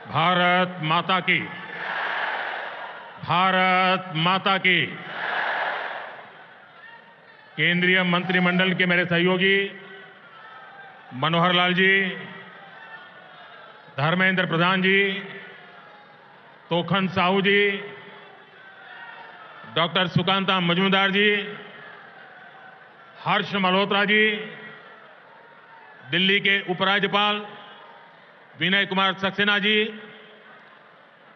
भारत माता की। भारत माता की। केंद्रीय मंत्रिमंडल के मेरे सहयोगी मनोहर लाल जी, धर्मेंद्र प्रधान जी, तोखन साहू जी, डॉक्टर सुकांता मजूमदार जी, हर्ष मल्होत्रा जी, दिल्ली के उपराज्यपाल विनय कुमार सक्सेना जी,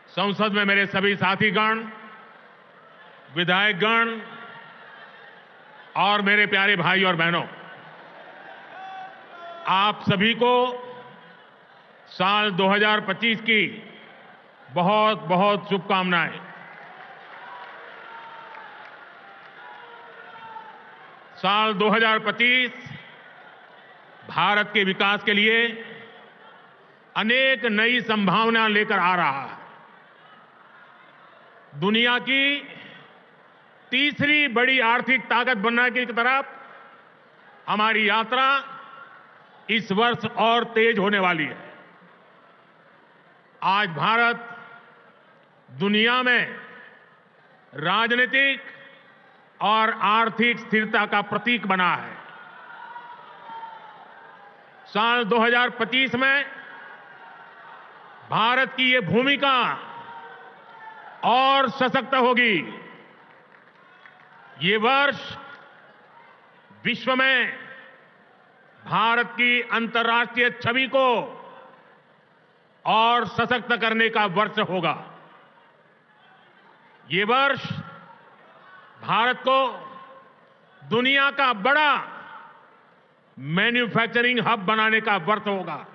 संसद में मेरे सभी साथीगण, विधायकगण और मेरे प्यारे भाई और बहनों, आप सभी को साल 2025 की बहुत बहुत शुभकामनाएं। साल 2025 भारत के विकास के लिए अनेक नई संभावना लेकर आ रहा है। दुनिया की तीसरी बड़ी आर्थिक ताकत बनने की तरफ हमारी यात्रा इस वर्ष और तेज होने वाली है। आज भारत दुनिया में राजनीतिक और आर्थिक स्थिरता का प्रतीक बना है। साल 2025 में भारत की ये भूमिका और सशक्त होगी। ये वर्ष विश्व में भारत की अंतर्राष्ट्रीय छवि को और सशक्त करने का वर्ष होगा। ये वर्ष भारत को दुनिया का बड़ा मैन्युफैक्चरिंग हब बनाने का वर्ष होगा।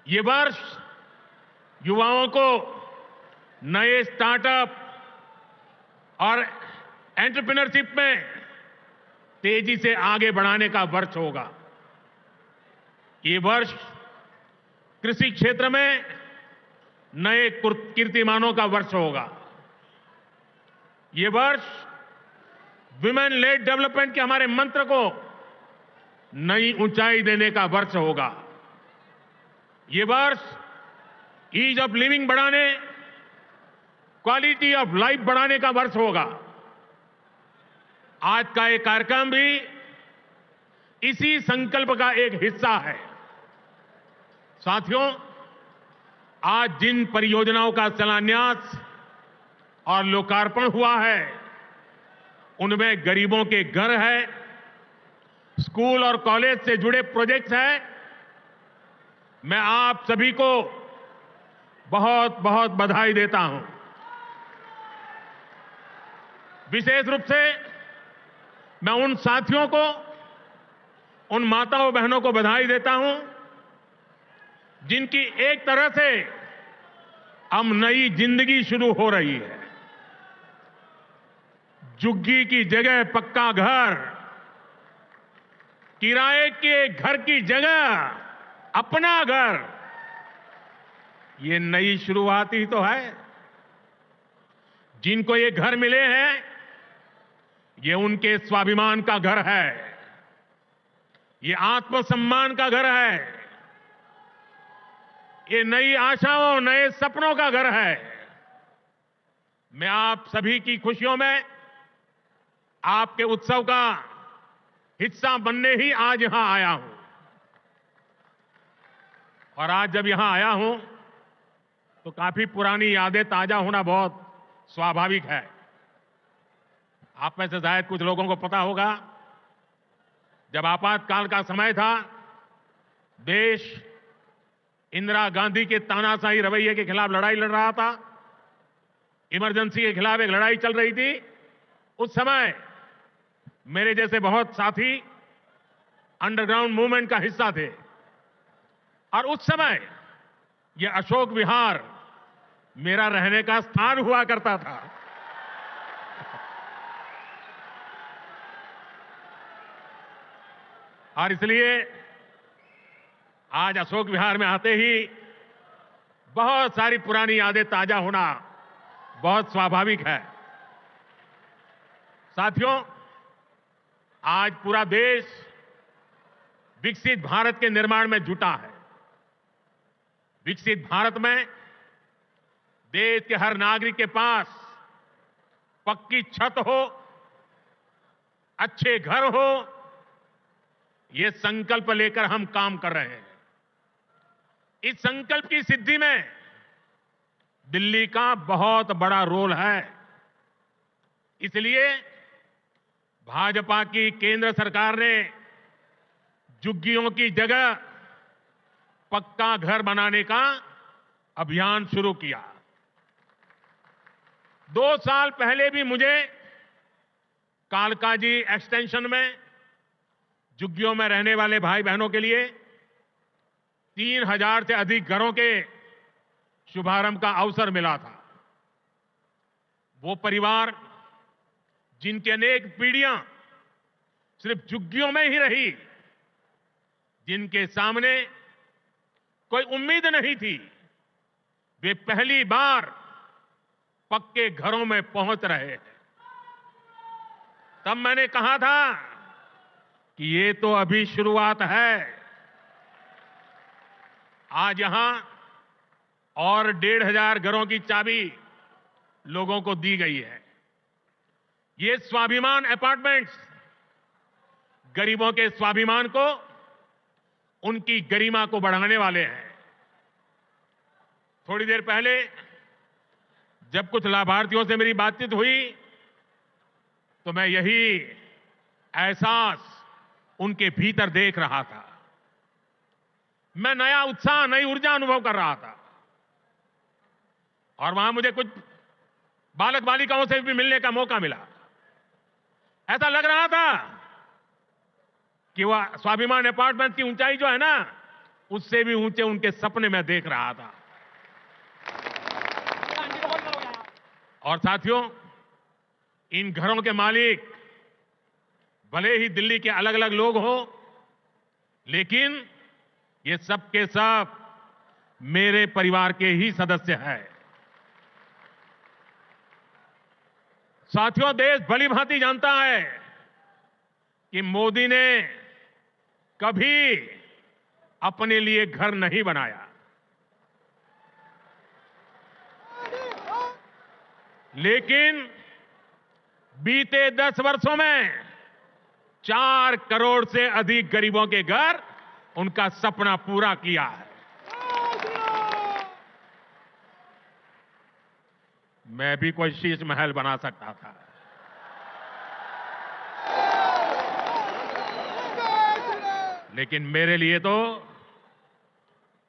ये वर्ष युवाओं को नए स्टार्टअप और एंटरप्रेन्योरशिप में तेजी से आगे बढ़ाने का वर्ष होगा। ये वर्ष कृषि क्षेत्र में नए कीर्तिमानों का वर्ष होगा। ये वर्ष विमेन लेड डेवलपमेंट के हमारे मंत्र को नई ऊंचाई देने का वर्ष होगा। ये वर्ष ईज ऑफ लिविंग बढ़ाने, क्वालिटी ऑफ लाइफ बढ़ाने का वर्ष होगा। आज का ये कार्यक्रम भी इसी संकल्प का एक हिस्सा है। साथियों, आज जिन परियोजनाओं का शिलान्यास और लोकार्पण हुआ है, उनमें गरीबों के घर है, स्कूल और कॉलेज से जुड़े प्रोजेक्ट्स हैं। मैं आप सभी को बहुत बहुत बधाई देता हूं। विशेष रूप से मैं उन साथियों को, उन माताओं बहनों को बधाई देता हूं जिनकी एक तरह से अब नई जिंदगी शुरू हो रही है। झुग्गी की जगह पक्का घर, किराए के घर की जगह अपना घर, ये नई शुरुआत ही तो है। जिनको ये घर मिले हैं, ये उनके स्वाभिमान का घर है, ये आत्मसम्मान का घर है, ये नई आशाओं, नए सपनों का घर है। मैं आप सभी की खुशियों में, आपके उत्सव का हिस्सा बनने ही आज यहां आया हूं। और आज जब यहां आया हूं तो काफी पुरानी यादें ताजा होना बहुत स्वाभाविक है। आप में से शायद कुछ लोगों को पता होगा, जब आपातकाल का समय था, देश इंदिरा गांधी के तानाशाही रवैये के खिलाफ लड़ाई लड़ रहा था। इमरजेंसी के खिलाफ एक लड़ाई चल रही थी। उस समय मेरे जैसे बहुत साथी अंडरग्राउंड मूवमेंट का हिस्सा थे और उस समय यह अशोक विहार मेरा रहने का स्थान हुआ करता था। और इसलिए आज अशोक विहार में आते ही बहुत सारी पुरानी यादें ताजा होना बहुत स्वाभाविक है। साथियों, आज पूरा देश विकसित भारत के निर्माण में जुटा है। विकसित भारत में देश के हर नागरिक के पास पक्की छत हो, अच्छे घर हो, ये संकल्प लेकर हम काम कर रहे हैं। इस संकल्प की सिद्धि में दिल्ली का बहुत बड़ा रोल है। इसलिए भाजपा की केंद्र सरकार ने झुग्गियों की जगह पक्का घर बनाने का अभियान शुरू किया। 2 साल पहले भी मुझे कालकाजी एक्सटेंशन में झुग्गियों में रहने वाले भाई बहनों के लिए 3000 से अधिक घरों के शुभारंभ का अवसर मिला था। वो परिवार जिनकी अनेक पीढ़ियां सिर्फ झुग्गियों में ही रही, जिनके सामने कोई उम्मीद नहीं थी, वे पहली बार पक्के घरों में पहुंच रहे हैं। तब मैंने कहा था कि ये तो अभी शुरुआत है। आज यहां और 1500 घरों की चाबी लोगों को दी गई है। ये स्वाभिमान अपार्टमेंट्स गरीबों के स्वाभिमान को, उनकी गरिमा को बढ़ाने वाले हैं। थोड़ी देर पहले जब कुछ लाभार्थियों से मेरी बातचीत हुई तो मैं यही एहसास उनके भीतर देख रहा था। मैं नया उत्साह, नई ऊर्जा अनुभव कर रहा था। और वहां मुझे कुछ बालक बालिकाओं से भी मिलने का मौका मिला। ऐसा लग रहा था कि वह स्वाभिमान अपार्टमेंट की ऊंचाई जो है ना, उससे भी ऊंचे उनके सपने में देख रहा था। और साथियों, इन घरों के मालिक भले ही दिल्ली के अलग अलग लोग हो, लेकिन ये सब के सब मेरे परिवार के ही सदस्य हैं। साथियों, देश भली भांति जानता है कि मोदी ने कभी अपने लिए घर नहीं बनाया, लेकिन बीते 10 वर्षों में 4 करोड़ से अधिक गरीबों के घर, उनका सपना पूरा किया है। मैं भी कोई शीश महल बना सकता था, लेकिन मेरे लिए तो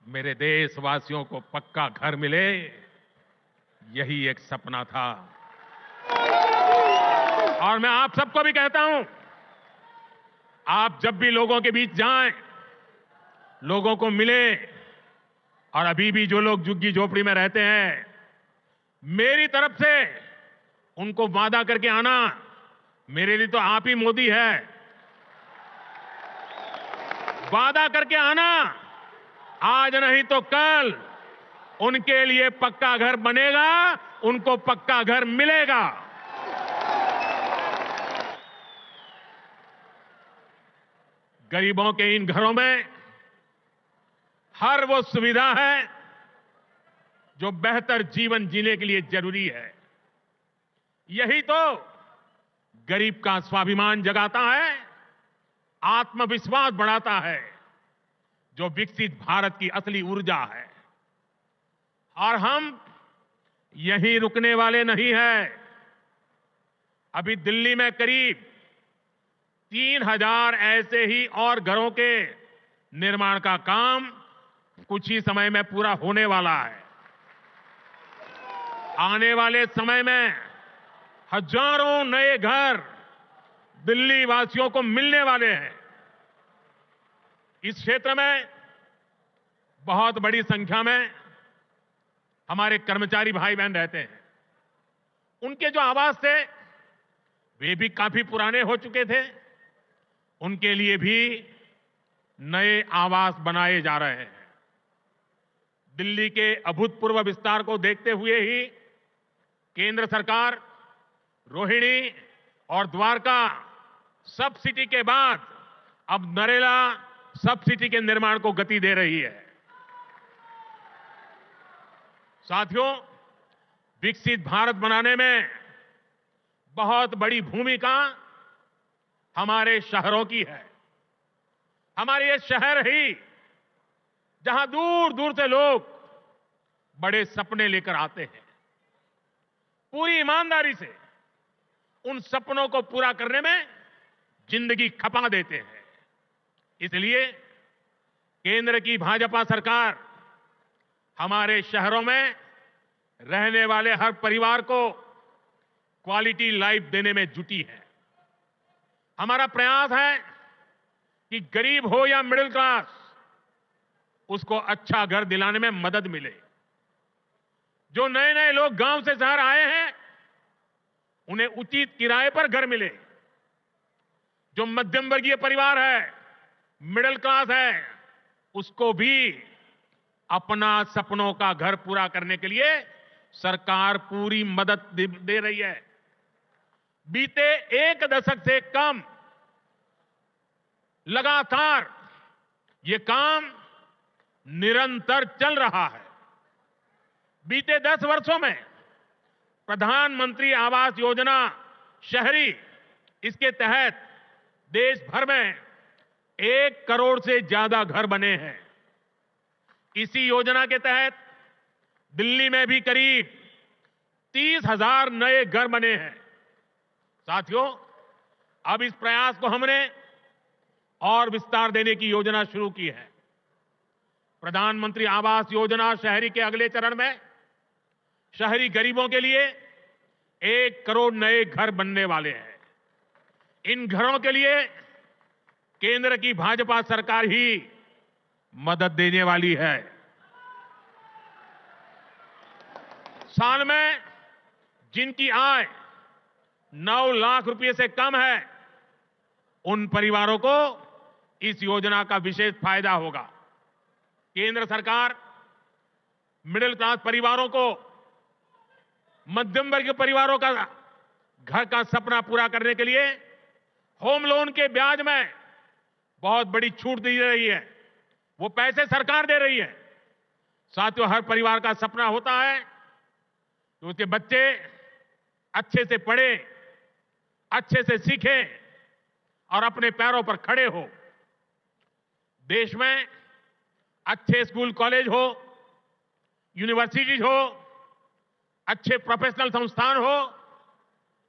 मेरे देशवासियों को पक्का घर मिले, यही एक सपना था। और मैं आप सबको भी कहता हूं, आप जब भी लोगों के बीच जाएं, लोगों को मिले, और अभी भी जो लोग झुग्गी झोपड़ी में रहते हैं, मेरी तरफ से उनको वादा करके आना, मेरे लिए तो आप ही मोदी है। वादा करके आना, आज नहीं तो कल उनके लिए पक्का घर बनेगा, उनको पक्का घर मिलेगा। गरीबों के इन घरों में हर वो सुविधा है जो बेहतर जीवन जीने के लिए जरूरी है। यही तो गरीब का स्वाभिमान जगाता है, आत्मविश्वास बढ़ाता है, जो विकसित भारत की असली ऊर्जा है। और हम यहीं रुकने वाले नहीं हैं। अभी दिल्ली में करीब 3000 ऐसे ही और घरों के निर्माण का काम कुछ ही समय में पूरा होने वाला है। आने वाले समय में हजारों नए घर दिल्ली वासियों को मिलने वाले हैं। इस क्षेत्र में बहुत बड़ी संख्या में हमारे कर्मचारी भाई बहन रहते हैं। उनके जो आवास थे वे भी काफी पुराने हो चुके थे। उनके लिए भी नए आवास बनाए जा रहे हैं। दिल्ली के अभूतपूर्व विस्तार को देखते हुए ही केंद्र सरकार रोहिणी और द्वारका सब सिटी के बाद अब नरेला सब सिटी के निर्माण को गति दे रही है। साथियों, विकसित भारत बनाने में बहुत बड़ी भूमिका हमारे शहरों की है। हमारे ये शहर ही जहां दूर दूर से लोग बड़े सपने लेकर आते हैं, पूरी ईमानदारी से उन सपनों को पूरा करने में जिंदगी खपा देते हैं। इसलिए केंद्र की भाजपा सरकार हमारे शहरों में रहने वाले हर परिवार को क्वालिटी लाइफ देने में जुटी है। हमारा प्रयास है कि गरीब हो या मिडिल क्लास, उसको अच्छा घर दिलाने में मदद मिले। जो नए नए लोग गांव से शहर आए हैं, उन्हें उचित किराए पर घर मिले। जो मध्यम वर्गीय परिवार है, मिडिल क्लास है, उसको भी अपना सपनों का घर पूरा करने के लिए सरकार पूरी मदद दे रही है। बीते एक दशक से कम लगातार ये काम निरंतर चल रहा है। बीते 10 वर्षों में प्रधानमंत्री आवास योजना शहरी, इसके तहत देश भर में 1 करोड़ से ज्यादा घर बने हैं। इसी योजना के तहत दिल्ली में भी करीब 30,000 नए घर बने हैं। साथियों, अब इस प्रयास को हमने और विस्तार देने की योजना शुरू की है। प्रधानमंत्री आवास योजना शहरी के अगले चरण में शहरी गरीबों के लिए 1 करोड़ नए घर बनने वाले हैं। इन घरों के लिए केंद्र की भाजपा सरकार ही मदद देने वाली है। साल में जिनकी आय 9 लाख रुपए से कम है, उन परिवारों को इस योजना का विशेष फायदा होगा। केंद्र सरकार मिडिल क्लास परिवारों को, मध्यम वर्ग के परिवारों का घर का सपना पूरा करने के लिए होम लोन के ब्याज में बहुत बड़ी छूट दी रही है। वो पैसे सरकार दे रही है। साथियों, हर परिवार का सपना होता है कि उसके बच्चे अच्छे से पढ़े, अच्छे से सीखें और अपने पैरों पर खड़े हो। देश में अच्छे स्कूल कॉलेज हो, यूनिवर्सिटीज हो, अच्छे प्रोफेशनल संस्थान हो,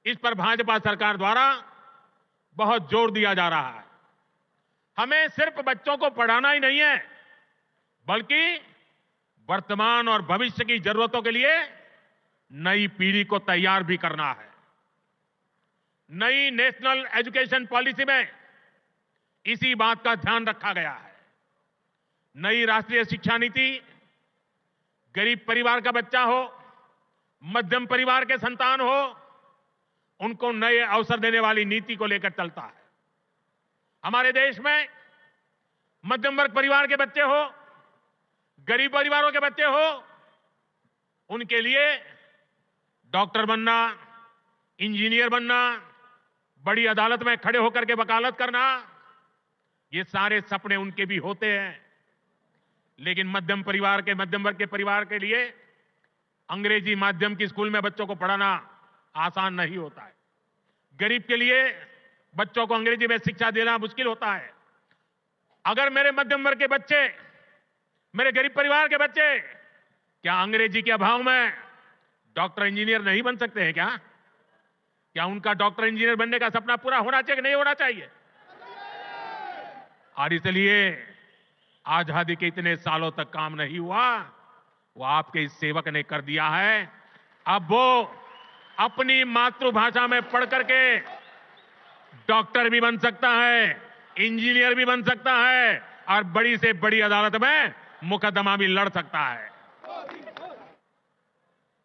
इस पर भाजपा सरकार द्वारा बहुत जोर दिया जा रहा है। हमें सिर्फ बच्चों को पढ़ाना ही नहीं है, बल्कि वर्तमान और भविष्य की जरूरतों के लिए नई पीढ़ी को तैयार भी करना है। नई नेशनल एजुकेशन पॉलिसी में इसी बात का ध्यान रखा गया है। नई राष्ट्रीय शिक्षा नीति गरीब परिवार का बच्चा हो, मध्यम परिवार के संतान हो, उनको नए अवसर देने वाली नीति को लेकर चलता है। हमारे देश में मध्यम वर्ग परिवार के बच्चे हो, गरीब परिवारों के बच्चे हो, उनके लिए डॉक्टर बनना, इंजीनियर बनना, बड़ी अदालत में खड़े होकर के वकालत करना, ये सारे सपने उनके भी होते हैं। लेकिन मध्यम वर्ग के परिवार के लिए अंग्रेजी माध्यम की स्कूल में बच्चों को पढ़ाना आसान नहीं होता है। गरीब के लिए बच्चों को अंग्रेजी में शिक्षा देना मुश्किल होता है। अगर मेरे मध्यम वर्ग के बच्चे, मेरे गरीब परिवार के बच्चे क्या अंग्रेजी के अभाव में डॉक्टर इंजीनियर नहीं बन सकते हैं? क्या उनका डॉक्टर इंजीनियर बनने का सपना पूरा होना चाहिए कि नहीं होना चाहिए? और इसलिए आजादी के इतने सालों तक काम नहीं हुआ, वो आपके इस सेवक ने कर दिया है। अब वो अपनी मातृभाषा में पढ़ करके डॉक्टर भी बन सकता है, इंजीनियर भी बन सकता है और बड़ी से बड़ी अदालत में मुकदमा भी लड़ सकता है।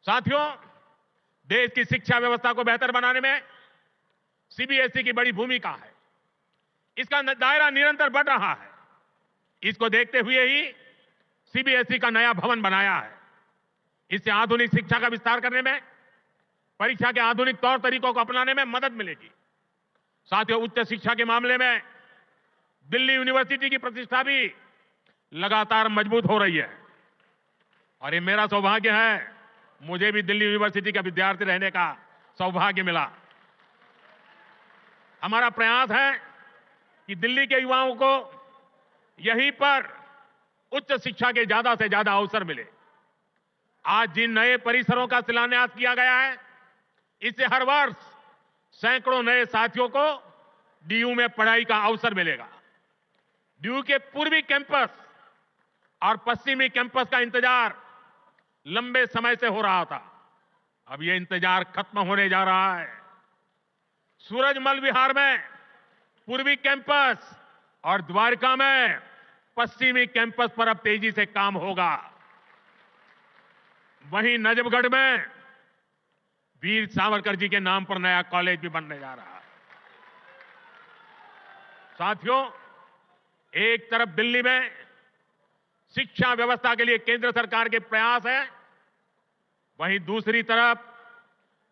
साथियों, देश की शिक्षा व्यवस्था को बेहतर बनाने में सीबीएसई की बड़ी भूमिका है। इसका दायरा निरंतर बढ़ रहा है। इसको देखते हुए ही सीबीएसई का नया भवन बनाया है। इससे आधुनिक शिक्षा का विस्तार करने में, परीक्षा के आधुनिक तौर तरीकों को अपनाने में मदद मिलेगी। साथियों, उच्च शिक्षा के मामले में दिल्ली यूनिवर्सिटी की प्रतिष्ठा भी लगातार मजबूत हो रही है। और ये मेरा सौभाग्य है, मुझे भी दिल्ली यूनिवर्सिटी का विद्यार्थी रहने का सौभाग्य मिला। हमारा प्रयास है कि दिल्ली के युवाओं को यहीं पर उच्च शिक्षा के ज्यादा से ज्यादा अवसर मिले। आज जिन नए परिसरों का शिलान्यास किया गया है, इससे हर वर्ष सैकड़ों नए साथियों को डीयू में पढ़ाई का अवसर मिलेगा। डीयू के पूर्वी कैंपस और पश्चिमी कैंपस का इंतजार लंबे समय से हो रहा था। अब यह इंतजार खत्म होने जा रहा है। सूरजमल विहार में पूर्वी कैंपस और द्वारका में पश्चिमी कैंपस पर अब तेजी से काम होगा। वहीं नजफगढ़ में वीर सावरकर जी के नाम पर नया कॉलेज भी बनने जा रहा है। साथियों, एक तरफ दिल्ली में शिक्षा व्यवस्था के लिए केंद्र सरकार के प्रयास है, वहीं दूसरी तरफ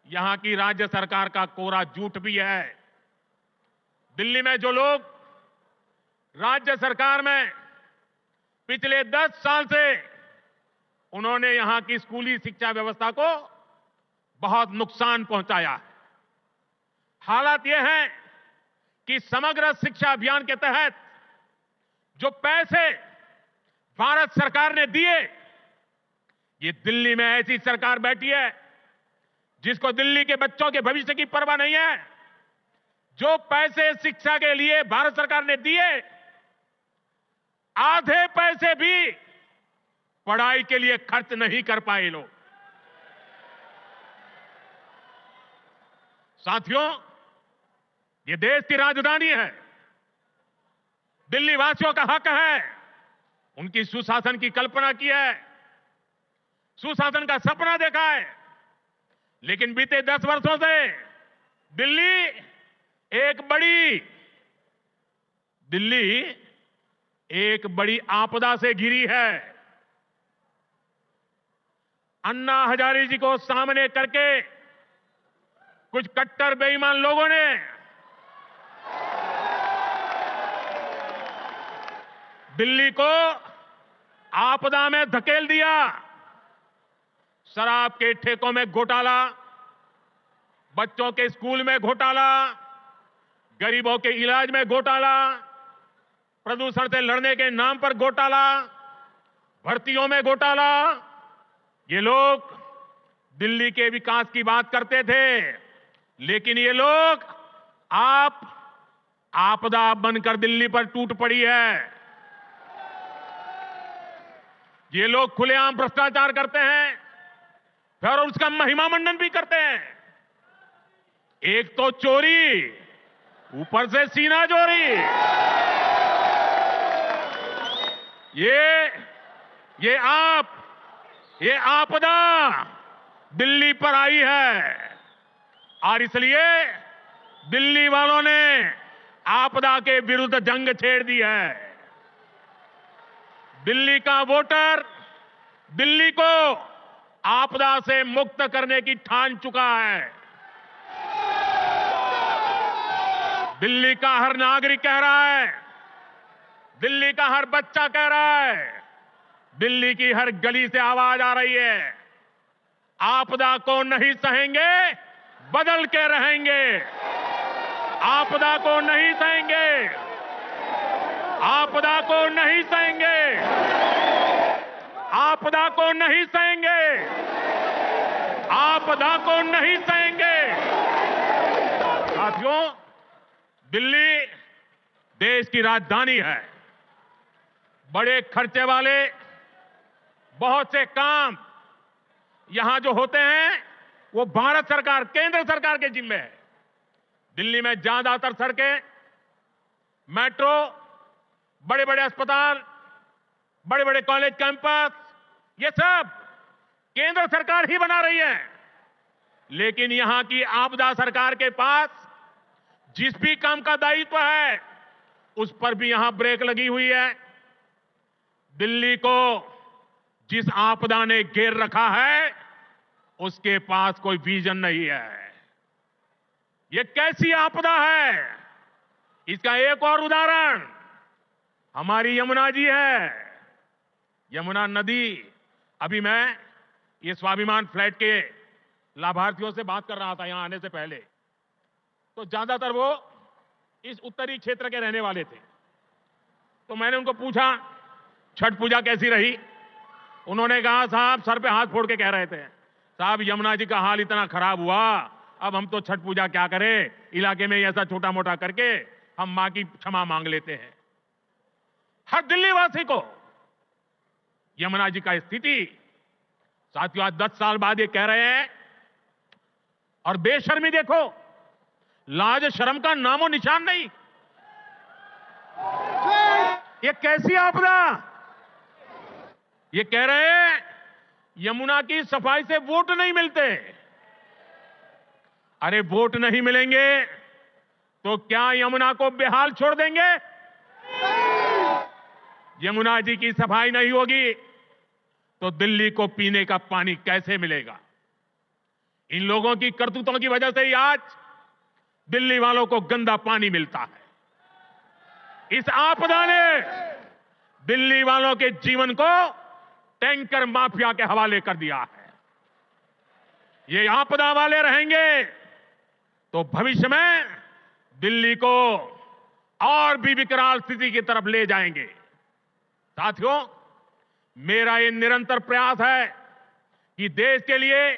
यहां की राज्य सरकार का कोरा झूठ भी है। दिल्ली में जो लोग राज्य सरकार में पिछले 10 साल से उन्होंने यहां की स्कूली शिक्षा व्यवस्था को बहुत नुकसान पहुंचाया है। हालात यह है कि समग्र शिक्षा अभियान के तहत जो पैसे भारत सरकार ने दिए, ये दिल्ली में ऐसी सरकार बैठी है जिसको दिल्ली के बच्चों के भविष्य की परवाह नहीं है। जो पैसे शिक्षा के लिए भारत सरकार ने दिए, आधे पैसे भी पढ़ाई के लिए खर्च नहीं कर पाए लोग। साथियों, ये देश की राजधानी है। दिल्ली वासियों का हक है, उनकी सुशासन की कल्पना की है, सुशासन का सपना देखा है। लेकिन बीते 10 वर्षों से दिल्ली एक बड़ी आपदा से घिरी है। अन्ना हजारे जी को सामने करके कुछ कट्टर बेईमान लोगों ने दिल्ली को आपदा में धकेल दिया। शराब के ठेकों में घोटाला, बच्चों के स्कूल में घोटाला, गरीबों के इलाज में घोटाला, प्रदूषण से लड़ने के नाम पर घोटाला, भर्तियों में घोटाला। ये लोग दिल्ली के विकास की बात करते थे, लेकिन ये लोग आपदा बनकर दिल्ली पर टूट पड़ी है। ये लोग खुलेआम भ्रष्टाचार करते हैं, फिर उसका महिमा मंडन भी करते हैं। एक तो चोरी, ऊपर से सीना चोरी। ये आपदा दिल्ली पर आई है और इसलिए दिल्ली वालों ने आपदा के विरुद्ध जंग छेड़ दी है। दिल्ली का वोटर दिल्ली को आपदा से मुक्त करने की ठान चुका है। दिल्ली का हर नागरिक कह रहा है, दिल्ली का हर बच्चा कह रहा है, दिल्ली की हर गली से आवाज आ रही है, आपदा को नहीं सहेंगे, बदल के रहेंगे। आपदा को नहीं सहेंगे, आपदा को नहीं सहेंगे, आपदा को नहीं सहेंगे, आपदा को नहीं सहेंगे। साथियों, दिल्ली देश की राजधानी है। बड़े खर्चे वाले बहुत से काम यहां जो होते हैं वो भारत सरकार, केंद्र सरकार के जिम्मे है। दिल्ली में ज्यादातर सड़कें, मेट्रो, बड़े बड़े अस्पताल, बड़े बड़े कॉलेज कैंपस, ये सब केंद्र सरकार ही बना रही है। लेकिन यहां की आपदा सरकार के पास जिस भी काम का दायित्व है उस पर भी यहां ब्रेक लगी हुई है। दिल्ली को जिस आपदा ने घेर रखा है उसके पास कोई विजन नहीं है। ये कैसी आपदा है, इसका एक और उदाहरण हमारी यमुना जी है। यमुना नदी अभी मैं ये स्वाभिमान फ्लैट के लाभार्थियों से बात कर रहा था यहां आने से पहले, तो ज्यादातर वो इस उत्तरी क्षेत्र के रहने वाले थे। तो मैंने उनको पूछा छठ पूजा कैसी रही। उन्होंने कहा साहब सर पे हाथ फोड़ के कह रहे थे, साहब यमुना जी का हाल इतना खराब हुआ, अब हम तो छठ पूजा क्या करें, इलाके में ऐसा छोटा मोटा करके हम मां की क्षमा मांग लेते हैं। हर दिल्ली वासी को यमुना जी का स्थिति, साथियों आज 10 साल बाद ये कह रहे हैं, और बेशर्मी देखो, लाज शर्म का नामो निशान नहीं। ये कैसी आपदा। ये कह रहे हैं यमुना की सफाई से वोट नहीं मिलते। अरे वोट नहीं मिलेंगे तो क्या यमुना को बेहाल छोड़ देंगे? यमुना जी की सफाई नहीं होगी तो दिल्ली को पीने का पानी कैसे मिलेगा? इन लोगों की करतूतों की वजह से ही आज दिल्ली वालों को गंदा पानी मिलता है। इस आपदा ने दिल्ली वालों के जीवन को टैंकर माफिया के हवाले कर दिया है। ये आपदा वाले रहेंगे तो भविष्य में दिल्ली को और भी विकराल स्थिति की तरफ ले जाएंगे। साथियों, मेरा ये निरंतर प्रयास है कि देश के लिए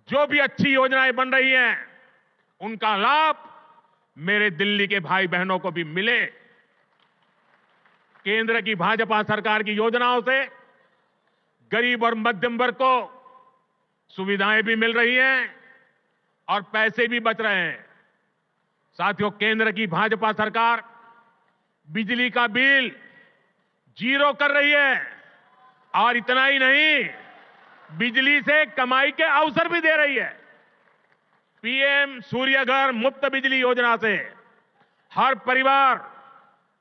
जो भी अच्छी योजनाएं बन रही हैं उनका लाभ मेरे दिल्ली के भाई बहनों को भी मिले। केंद्र की भाजपा सरकार की योजनाओं से गरीब और मध्यम वर्ग को सुविधाएं भी मिल रही हैं और पैसे भी बच रहे हैं। साथियों, केंद्र की भाजपा सरकार बिजली का बिल 0 कर रही है और इतना ही नहीं, बिजली से कमाई के अवसर भी दे रही है। पीएम सूर्य घर मुफ्त बिजली योजना से हर परिवार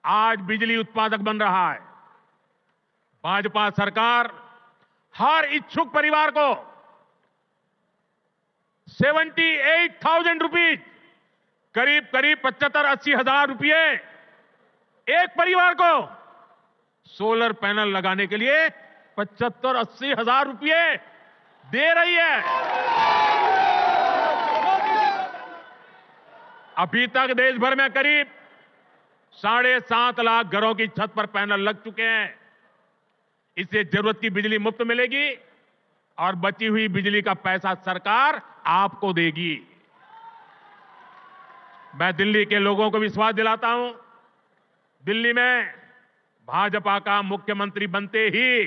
आज बिजली उत्पादक बन रहा है। भाजपा सरकार हर इच्छुक परिवार को 78,000 रुपीज, करीब 75-80 हजार रुपए एक परिवार को सोलर पैनल लगाने के लिए 75-80 हजार रुपए दे रही है। अभी तक देश भर में करीब 7.5 लाख घरों की छत पर पैनल लग चुके हैं। इससे जरूरत की बिजली मुफ्त मिलेगी और बची हुई बिजली का पैसा सरकार आपको देगी। मैं दिल्ली के लोगों को विश्वास दिलाता हूं, दिल्ली में भाजपा का मुख्यमंत्री बनते ही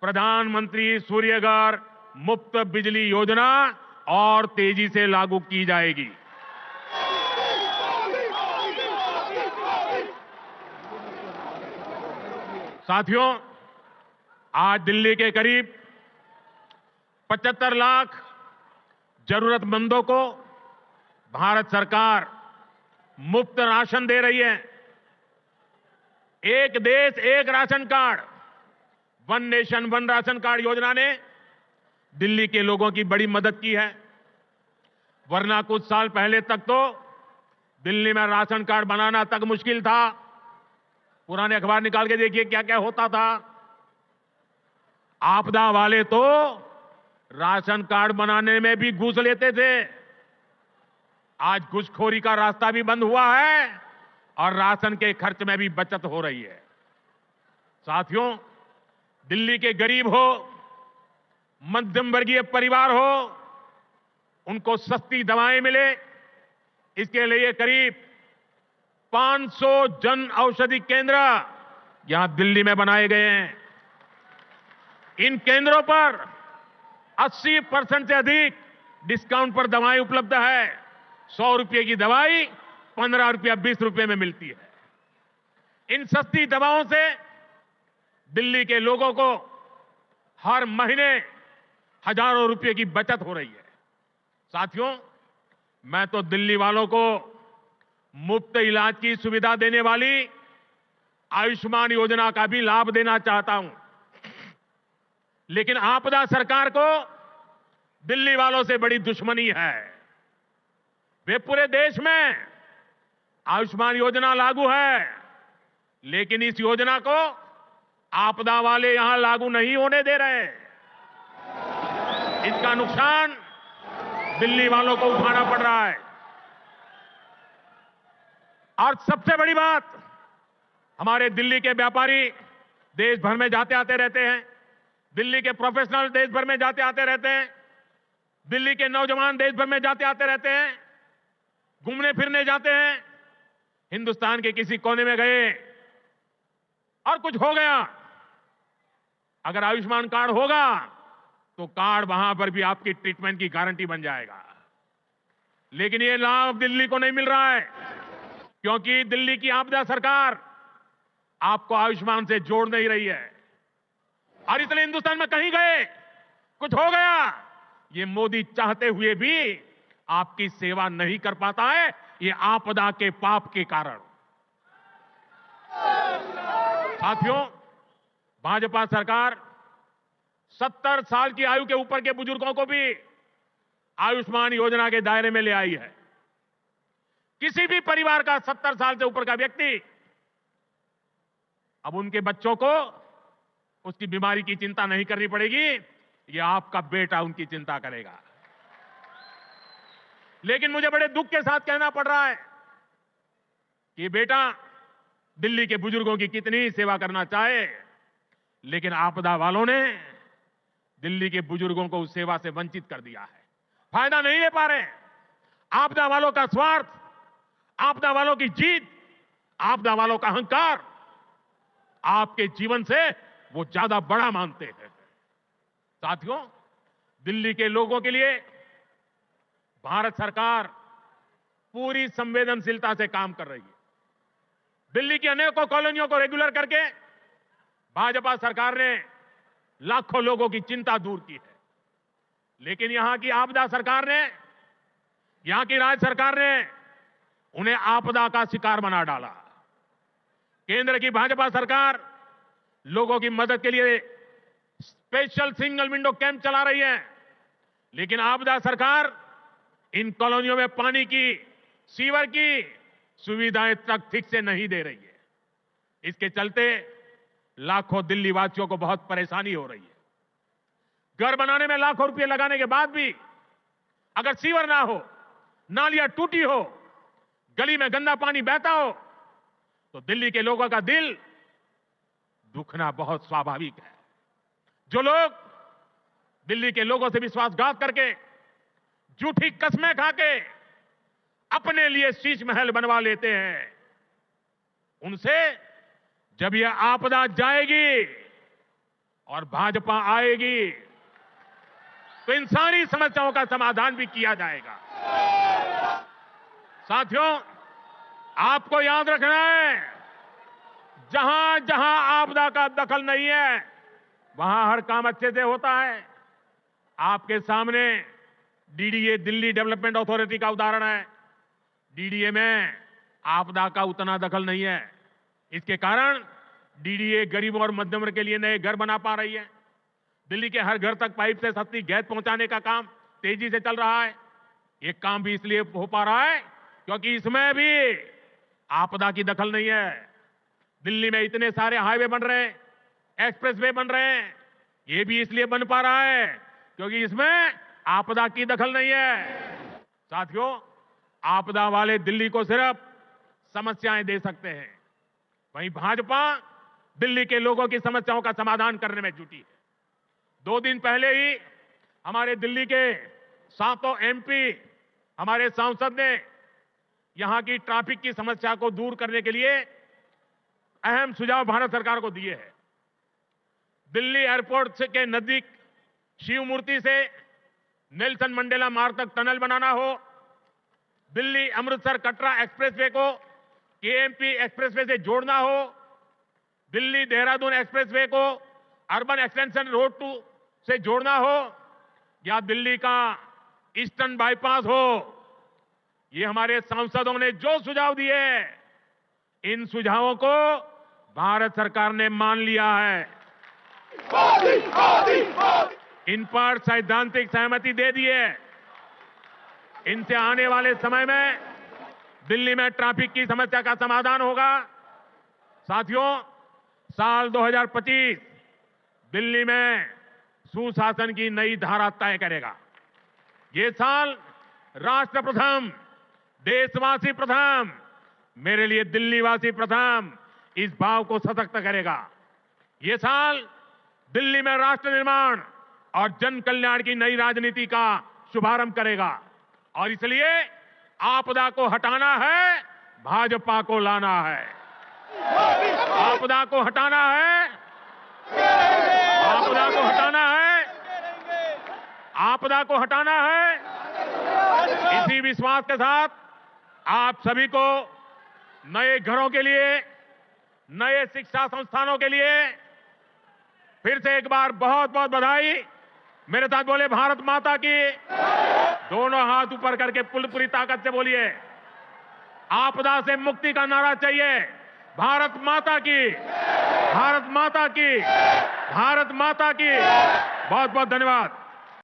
प्रधानमंत्री सूर्यघर मुफ्त बिजली योजना और तेजी से लागू की जाएगी। साथियों, आज दिल्ली के करीब 75 लाख जरूरतमंदों को भारत सरकार मुफ्त राशन दे रही है। एक देश एक ration card, one nation one ration card योजना ने दिल्ली के लोगों की बड़ी मदद की है। वरना कुछ साल पहले तक तो दिल्ली में राशन कार्ड बनाना तक मुश्किल था। पुराने अखबार निकाल के देखिए क्या क्या होता था। आपदा वाले तो राशन कार्ड बनाने में भी घूस लेते थे। आज घूसखोरी का रास्ता भी बंद हुआ है और राशन के खर्च में भी बचत हो रही है। साथियों, दिल्ली के गरीब हो, मध्यम वर्गीय परिवार हो, उनको सस्ती दवाएं मिले, इसके लिए करीब 500 जन औषधि केंद्र यहां दिल्ली में बनाए गए हैं। इन केंद्रों पर 80% से अधिक डिस्काउंट पर दवाएं उपलब्ध है। 100 रुपए की दवाई 15 रुपया 20 रुपए में मिलती है। इन सस्ती दवाओं से दिल्ली के लोगों को हर महीने हजारों रुपए की बचत हो रही है। साथियों, मैं तो दिल्ली वालों को मुफ्त इलाज की सुविधा देने वाली आयुष्मान योजना का भी लाभ देना चाहता हूं। लेकिन आपदा सरकार को दिल्ली वालों से बड़ी दुश्मनी है। वे पूरे देश में आयुष्मान योजना लागू है, लेकिन इस योजना को आपदा वाले यहां लागू नहीं होने दे रहे। इसका नुकसान दिल्ली वालों को उठाना पड़ रहा है। और सबसे बड़ी बात, हमारे दिल्ली के व्यापारी देश भर में जाते आते रहते हैं, दिल्ली के प्रोफेशनल देश भर में जाते आते रहते हैं, दिल्ली के नौजवान देश भर में जाते आते रहते हैं, घूमने फिरने जाते हैं। हिंदुस्तान के किसी कोने में गए और कुछ हो गया, अगर आयुष्मान कार्ड होगा तो कार्ड वहां पर भी आपकी ट्रीटमेंट की गारंटी बन जाएगा। लेकिन ये लाभ दिल्ली को नहीं मिल रहा है, क्योंकि दिल्ली की आपदा सरकार आपको आयुष्मान से जोड़ नहीं रही है। और इसलिए हिंदुस्तान में कहीं गए, कुछ हो गया, ये मोदी चाहते हुए भी आपकी सेवा नहीं कर पाता है, ये आपदा के पाप के कारण। साथियों, भाजपा सरकार 70 साल की आयु के ऊपर के बुजुर्गों को भी आयुष्मान योजना के दायरे में ले आई है। किसी भी परिवार का 70 साल से ऊपर का व्यक्ति, अब उनके बच्चों को उसकी बीमारी की चिंता नहीं करनी पड़ेगी, ये आपका बेटा उनकी चिंता करेगा। लेकिन मुझे बड़े दुख के साथ कहना पड़ रहा है कि बेटा दिल्ली के बुजुर्गों की कितनी ही सेवा करना चाहे, लेकिन आपदा वालों ने दिल्ली के बुजुर्गों को उस सेवा से वंचित कर दिया है। फायदा नहीं ले पा रहे। आपदा वालों का स्वार्थ, आपदा वालों की जीत, आपदा वालों का अहंकार आपके जीवन से वो ज्यादा बड़ा मानते हैं। साथियों, दिल्ली के लोगों के लिए भारत सरकार पूरी संवेदनशीलता से काम कर रही है। दिल्ली की अनेकों कॉलोनियों को रेगुलर करके भाजपा सरकार ने लाखों लोगों की चिंता दूर की है। लेकिन यहां की आपदा सरकार ने, यहां की राज्य सरकार ने उन्हें आपदा का शिकार बना डाला। केंद्र की भाजपा सरकार लोगों की मदद के लिए स्पेशल सिंगल विंडो कैंप चला रही है, लेकिन आपदा सरकार इन कॉलोनियों में पानी की, सीवर की सुविधाएं तक ठीक से नहीं दे रही है। इसके चलते लाखों दिल्ली वासियों को बहुत परेशानी हो रही है। घर बनाने में लाखों रुपए लगाने के बाद भी अगर सीवर ना हो, नालियां टूटी हो, गली में गंदा पानी बहता हो, तो दिल्ली के लोगों का दिल दुखना बहुत स्वाभाविक है। जो लोग दिल्ली के लोगों से विश्वासघात करके, झूठी कस्में खाके अपने लिए शीश महल बनवा लेते हैं, उनसे जब यह आपदा जाएगी और भाजपा आएगी तो इन सारी समस्याओं का समाधान भी किया जाएगा। साथियों, आपको याद रखना है, जहां जहां आपदा का दखल नहीं है, वहां हर काम अच्छे से होता है। आपके सामने डीडीए, दिल्ली डेवलपमेंट अथॉरिटी का उदाहरण है। डीडीए में आपदा का उतना दखल नहीं है। इसके कारण डीडीए गरीबों और मध्यम वर्ग के लिए नए घर बना पा रही है। दिल्ली के हर घर तक पाइप से सस्ती गैस पहुंचाने का काम तेजी से चल रहा है। ये काम भी इसलिए हो पा रहा है क्योंकि इसमें भी आपदा की दखल नहीं है। दिल्ली में इतने सारे हाईवे बन रहे हैं, एक्सप्रेसवे बन रहे हैं, ये भी इसलिए बन पा रहा है क्योंकि इसमें आपदा की दखल नहीं है। साथियों, आपदा वाले दिल्ली को सिर्फ समस्याएं दे सकते हैं, वहीं भाजपा दिल्ली के लोगों की समस्याओं का समाधान करने में जुटी है। 2 दिन पहले ही हमारे दिल्ली के 7 एमपी, हमारे सांसद ने यहां की ट्रैफिक की समस्या को दूर करने के लिए अहम सुझाव भारत सरकार को दिए हैं। दिल्ली एयरपोर्ट के नजदीक शिव मूर्ति से नेल्सन मंडेला मार्ग तक टनल बनाना हो, दिल्ली अमृतसर कटरा एक्सप्रेसवे को केएमपी एक्सप्रेसवे से जोड़ना हो, दिल्ली देहरादून एक्सप्रेसवे को अर्बन एक्सटेंशन रोड 2 से जोड़ना हो, या दिल्ली का ईस्टर्न बाईपास हो, ये हमारे सांसदों ने जो सुझाव दिए, इन सुझावों को भारत सरकार ने मान लिया है। इन पर सैद्धांतिक सहमति दे दी है। इनसे आने वाले समय में दिल्ली में ट्रैफिक की समस्या का समाधान होगा। साथियों, साल 2025 दिल्ली में सुशासन की नई धारा तय करेगा। ये साल राष्ट्र प्रथम, देशवासी प्रथम, मेरे लिए दिल्लीवासी प्रथम, इस भाव को सशक्त करेगा। ये साल दिल्ली में राष्ट्र निर्माण और जन कल्याण की नई राजनीति का शुभारंभ करेगा। और इसलिए आपदा को हटाना है, भाजपा को लाना है। आपदा को हटाना है, आपदा को हटाना है, आपदा को हटाना है। इसी विश्वास के साथ आप सभी को नए घरों के लिए, नए शिक्षा संस्थानों के लिए फिर से एक बार बहुत बहुत बधाई। मेरे साथ बोले भारत माता की। दोनों हाथ ऊपर करके पूरी ताकत से बोलिए, आपदा से मुक्ति का नारा चाहिए। भारत माता की, भारत माता की, भारत माता की। बहुत बहुत धन्यवाद।